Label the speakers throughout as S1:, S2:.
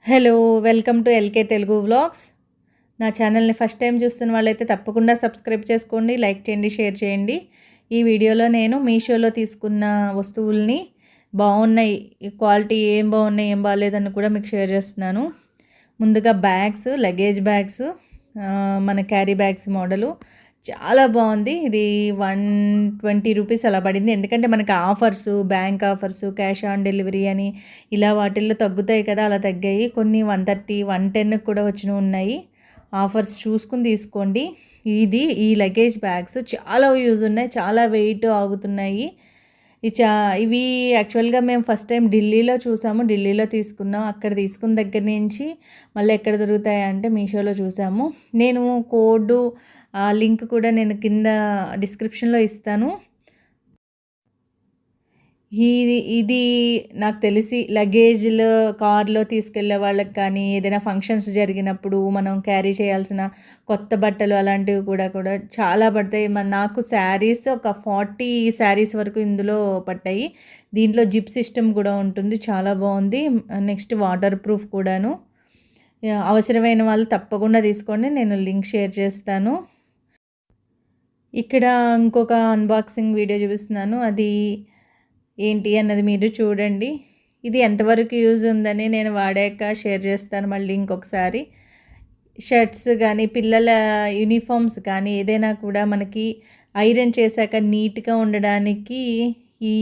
S1: Hello! Welcome to LK Telugu vlogs. నా ఛానల్‌ని first time చూస్తున్న వాళ్ళైతే తప్పకుండా సబ్స్క్రైబ్ చేసుకోండి, లైక్ చేయండి, షేర్ చేయండి. ఈ వీడియోలో నేను మీషోలో తీసుకున్న వస్తువుల్ని బాగున్నాయి, క్వాలిటీ ఏం బాగున్నాయి, ఏం బాలేదని కూడా మీకు షేర్ చేస్తున్నాను. ముందుగా బ్యాగ్స్, లగేజ్ బ్యాగ్స్, మన క్యారీ బ్యాగ్స్ మోడలు చాలా బాగుంది. ఇది 120 రూపీస్ అలా పడింది. ఎందుకంటే మనకి offers, bank offers, cash on delivery అని ఇలా వాటిల్లో తగ్గుతాయి కదా, అలా తగ్గాయి. కొన్ని 130, 110 కూడా వచ్చినవి ఉన్నాయి. ఆఫర్స్ చూసుకుని తీసుకోండి. ఈ లగేజ్ బ్యాగ్స్ చాలా యూజ్ ఉన్నాయి, చాలా వెయిట్ ఆగుతున్నాయి. ఇవి యాక్చువల్గా మేము ఫస్ట్ టైం ఢిల్లీలో చూసాము, ఢిల్లీలో తీసుకున్నాం. అక్కడ తీసుకున్న దగ్గర నుంచి మళ్ళీ ఎక్కడ దొరుకుతాయంటే మీషోలో చూసాము. నేను కోడ్ లింక్ కూడా నేను కింద డిస్క్రిప్షన్లో ఇస్తాను. ఇది నాకు తెలిసి లగేజ్‌లో కార్‌లో తీసుకెళ్ళే వాళ్ళకి కానీ, ఏదైనా ఫంక్షన్స్ జరిగినప్పుడు మనం క్యారీ చేయాల్సిన కొత్త బట్టలు అలాంటివి కూడా చాలా పడతాయి. నాకు శారీస్ ఒక 40 శారీస్ వరకు ఇందులో పట్టాయి. దీంట్లో జిప్ సిస్టమ్ కూడా ఉంటుంది. చాలా బాగుంది. నెక్స్ట్ వాటర్ ప్రూఫ్ కూడాను. అవసరమైన వాళ్ళు తప్పకుండా తీసుకోండి. నేను లింక్ షేర్ చేస్తాను. ఇక్కడ ఇంకొక అన్బాక్సింగ్ వీడియో చూపిస్తున్నాను. అది ఏంటి అన్నది మీరు చూడండి. ఇది ఎంతవరకు యూజ్ ఉందని నేను వాడాక షేర్ చేస్తాను మళ్ళీ ఇంకొకసారి. షర్ట్స్ కానీ, పిల్లల యూనిఫామ్స్ కానీ ఏదైనా కూడా మనకి ఐరన్ చేశాక నీట్గా ఉండడానికి ఈ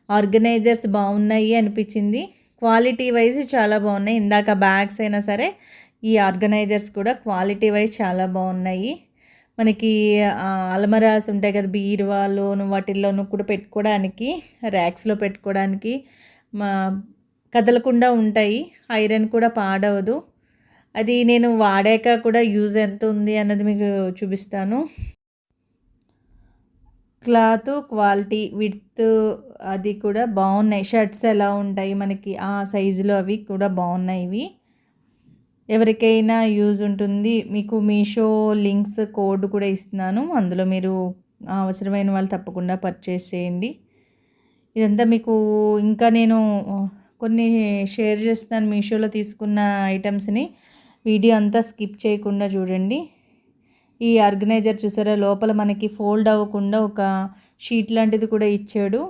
S1: ఆర్గనైజర్స్ బాగున్నాయి అనిపించింది. క్వాలిటీ వైజ్ చాలా బాగున్నాయి. ఇందాక బ్యాగ్స్ అయినా సరే, ఈ ఆర్గనైజర్స్ కూడా క్వాలిటీ వైజ్ చాలా బాగున్నాయి. మనకి అల్మరాస్ ఉంటాయి కదా, బీరువాలోను వాటిల్లోనూ కూడా పెట్టుకోవడానికి, ర్యాక్స్లో పెట్టుకోవడానికి కదలకుండా ఉంటాయి. ఐరన్ కూడా పాడవదు. అది నేను వాడాక కూడా యూజ్ ఎంత ఉంది అన్నది మీకు చూపిస్తాను. క్లాత్ క్వాలిటీ, విడ్త్ అది కూడా బాగున్నాయి. షర్ట్స్ ఎలా ఉంటాయి మనకి ఆ సైజులో అవి కూడా బాగున్నాయి. ఇవి ఎవరికైనా యూజ్ ఉంటుంది. మీకు మీషో లింక్స్ కోడ్ కూడా ఇస్తున్నాను. అందులో మీరు అవసరమైన వాళ్ళు తప్పకుండా పర్చేస్ చేయండి. ఇదంతా మీకు ఇంకా నేను కొన్ని షేర్ చేస్తాను మీషోలో తీసుకున్న ఐటమ్స్ని. వీడియో అంతా స్కిప్ చేయకుండా చూడండి. ఈ ఆర్గనైజర్ చూసారా, లోపల మనకి ఫోల్డ్ అవ్వకుండా ఒక షీట్ లాంటిది కూడా ఇచ్చాడు.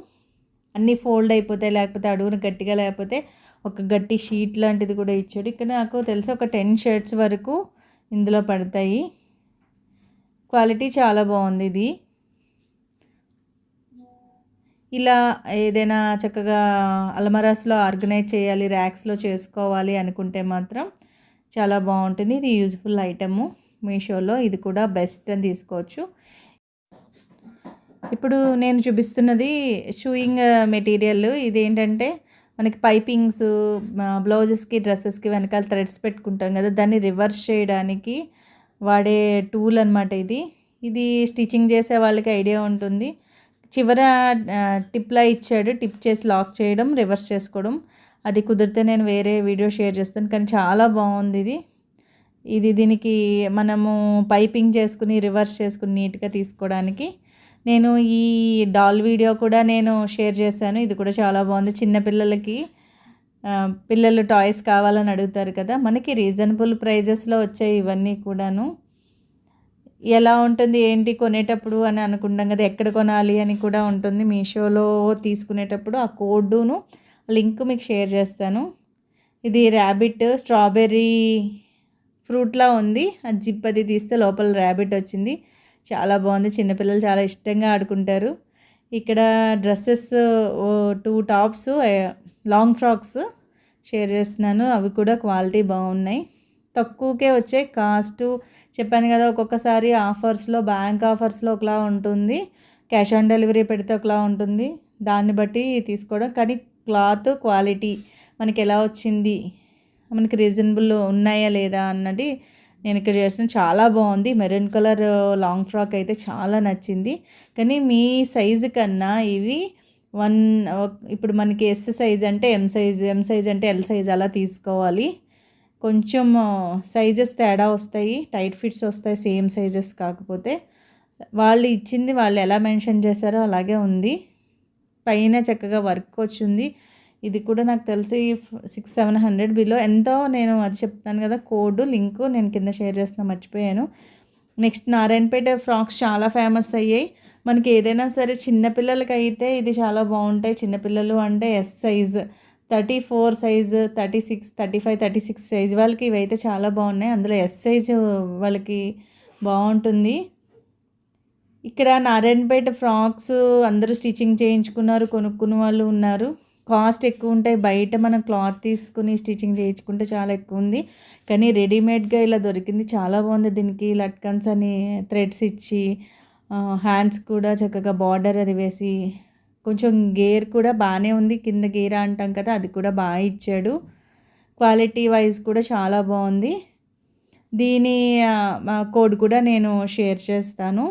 S1: అన్నీ ఫోల్డ్ అయిపోతాయి, లేకపోతే అడుగున గట్టిగా లేకపోతే ఒక గట్టి షీట్ లాంటిది కూడా ఇచ్చాడు. ఇక్కడ నాకు తెలిసి ఒక 10 షర్ట్స్ వరకు ఇందులో పడతాయి. క్వాలిటీ చాలా బాగుంది. ఇది ఇలా ఏదైనా చక్కగా అల్మరాస్లో ఆర్గనైజ్ చేయాలి, ర్యాక్స్లో చేసుకోవాలి అనుకుంటే మాత్రం చాలా బాగుంటుంది. ఇది యూజ్ఫుల్ ఐటము మీషోలో. ఇది కూడా బెస్ట్ అని తీసుకోవచ్చు. ఇప్పుడు నేను చూపిస్తున్నది షూయింగ్ మెటీరియల్. ఇదేంటంటే మనకి పైపింగ్స్, బ్లౌజెస్కి, డ్రెస్సెస్కి వెనకాల థ్రెడ్స్ పెట్టుకుంటాం కదా, దాన్ని రివర్స్ చేయడానికి వాడే టూల్ అనమాట ఇది. ఇది స్టిచ్చింగ్ చేసే వాళ్ళకి ఐడియా ఉంటుంది. చివర టిప్లా ఇచ్చాడు, టిప్ చేసి లాక్ చేయడం, రివర్స్ చేసుకోవడం. అది కుదిరితే నేను వేరే వీడియో షేర్ చేస్తాను. కానీ చాలా బాగుంది దీనికి మనము పైపింగ్ చేసుకుని రివర్స్ చేసుకుని నీట్గా తీసుకోవడానికి. నేను ఈ డాల్ వీడియో కూడా నేను షేర్ చేశాను. ఇది కూడా చాలా బాగుంది. చిన్నపిల్లలకి పిల్లలు టాయ్స్ కావాలని అడుగుతారు కదా, మనకి రీజనబుల్ ప్రైజెస్లో వచ్చాయి ఇవన్నీ కూడాను. ఎలా ఉంటుంది ఏంటి కొనేటప్పుడు అని అనుకుంటాం కదా, ఎక్కడ కొనాలి అని కూడా ఉంటుంది. మీషోలో తీసుకునేటప్పుడు ఆ కోడ్ను లింక్ మీకు షేర్ చేస్తాను. ఇది ర్యాబిట్ స్ట్రాబెర్రీ ఫ్రూట్లా ఉంది. ఆ జిప్ అది తీస్తే లోపల ర్యాబిట్ వచ్చింది. చాలా బాగుంది. చిన్నపిల్లలు చాలా ఇష్టంగా ఆడుకుంటారు. ఇక్కడ dresses 2 tops, long frocks share చేస్తున్నాను. అవి కూడా క్వాలిటీ బాగున్నాయి. తక్కువకే వచ్చాయి. కాస్ట్ చెప్పాను కదా, ఒక్కొక్కసారి ఆఫర్స్లో, బ్యాంక్ ఆఫర్స్లో ఒకలా ఉంటుంది, క్యాష్ ఆన్ డెలివరీ పెడితే ఒకలా ఉంటుంది. దాన్ని బట్టి తీసుకోవడం. కానీ క్లాత్ క్వాలిటీ మనకి ఎలా వచ్చింది, మనకి రీజనబుల్ ఉన్నాయా లేదా అన్నది నేను ఇక్కడ చేసిన. చాలా బాగుంది. మెరూన్ కలర్ లాంగ్ ఫ్రాక్ అయితే చాలా నచ్చింది. కానీ మీ సైజు కన్నా ఇవి ఇప్పుడు మనకి ఎస్ సైజ్ అంటే ఎం సైజ్ అంటే ఎల్ సైజ్ అలా తీసుకోవాలి. కొంచెం సైజెస్ తేడా వస్తాయి, టైట్ ఫిట్స్ వస్తాయి సేమ్ సైజెస్ కాకపోతే. వాళ్ళు ఇచ్చింది వాళ్ళు ఎలా మెన్షన్ చేశారో అలాగే ఉంది. పైన చక్కగా వర్క్ వచ్చింది. ఇది కూడా నాకు తెలిసి 600-700 బిలో ఎంతో, నేను అది చెప్తాను కదా కోడ్ లింకు నేను కింద షేర్ చేస్తున్నా, మర్చిపోయాను. నెక్స్ట్ నారాయణపేట ఫ్రాక్స్ చాలా ఫేమస్ అయ్యాయి. మనకి ఏదైనా సరే చిన్నపిల్లలకైతే ఇది చాలా బాగుంటాయి. చిన్నపిల్లలు అంటే ఎస్ సైజ్, 34 సైజు, 36, 35, 36 సైజ్ వాళ్ళకి ఇవైతే చాలా బాగున్నాయి. అందులో ఎస్ సైజు వాళ్ళకి బాగుంటుంది. ఇక్కడ నారాయణపేట ఫ్రాక్స్ అందరూ స్టిచ్చింగ్ చేయించుకున్నారు, కొనుక్కున్న వాళ్ళు ఉన్నారు. కాస్ట్ ఎక్కువ ఉంటాయి. బయట మనం క్లాత్ తీసుకుని స్టిచ్చింగ్ చేయించుకుంటే చాలా ఎక్కువ ఉంది. కానీ రెడీమేడ్గా ఇలా దొరికింది, చాలా బాగుంది. దీనికి లట్కన్స్ అని థ్రెడ్స్ ఇచ్చి, హ్యాండ్స్ కూడా చక్కగా బార్డర్ అది వేసి, కొంచెం గేర్ కూడా బాగానే ఉంది. కింద గేరా అంటాం కదా, అది కూడా బాగా ఇచ్చాడు. క్వాలిటీ వైజ్ కూడా చాలా బాగుంది. దీని కోడ్ కూడా నేను షేర్ చేస్తాను.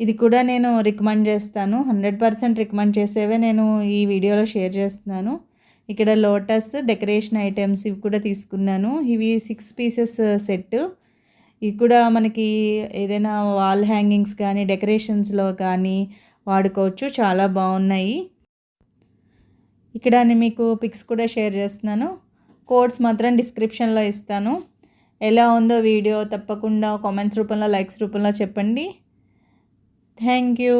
S1: ఇది కూడా నేను రికమెండ్ చేస్తాను. 100% రికమెండ్ చేసేవే నేను ఈ వీడియోలో షేర్ చేస్తున్నాను. ఇక్కడ లోటస్ డెకరేషన్ ఐటమ్స్ ఇవి కూడా తీసుకున్నాను. ఇవి 6 పీసెస్ సెట్. ఇవి కూడా మనకి ఏదైనా వాల్ హ్యాంగింగ్స్ కానీ డెకరేషన్స్లో కానీ వాడుకోవచ్చు, చాలా బాగున్నాయి. ఇక్కడ నేను మీకు పిక్స్ కూడా షేర్ చేస్తున్నాను. కోడ్స్ మాత్రం డిస్క్రిప్షన్లో ఇస్తాను. ఎలా ఉందో వీడియో తప్పకుండా కామెంట్స్ రూపంలో, లైక్స్ రూపంలో చెప్పండి. Thank you.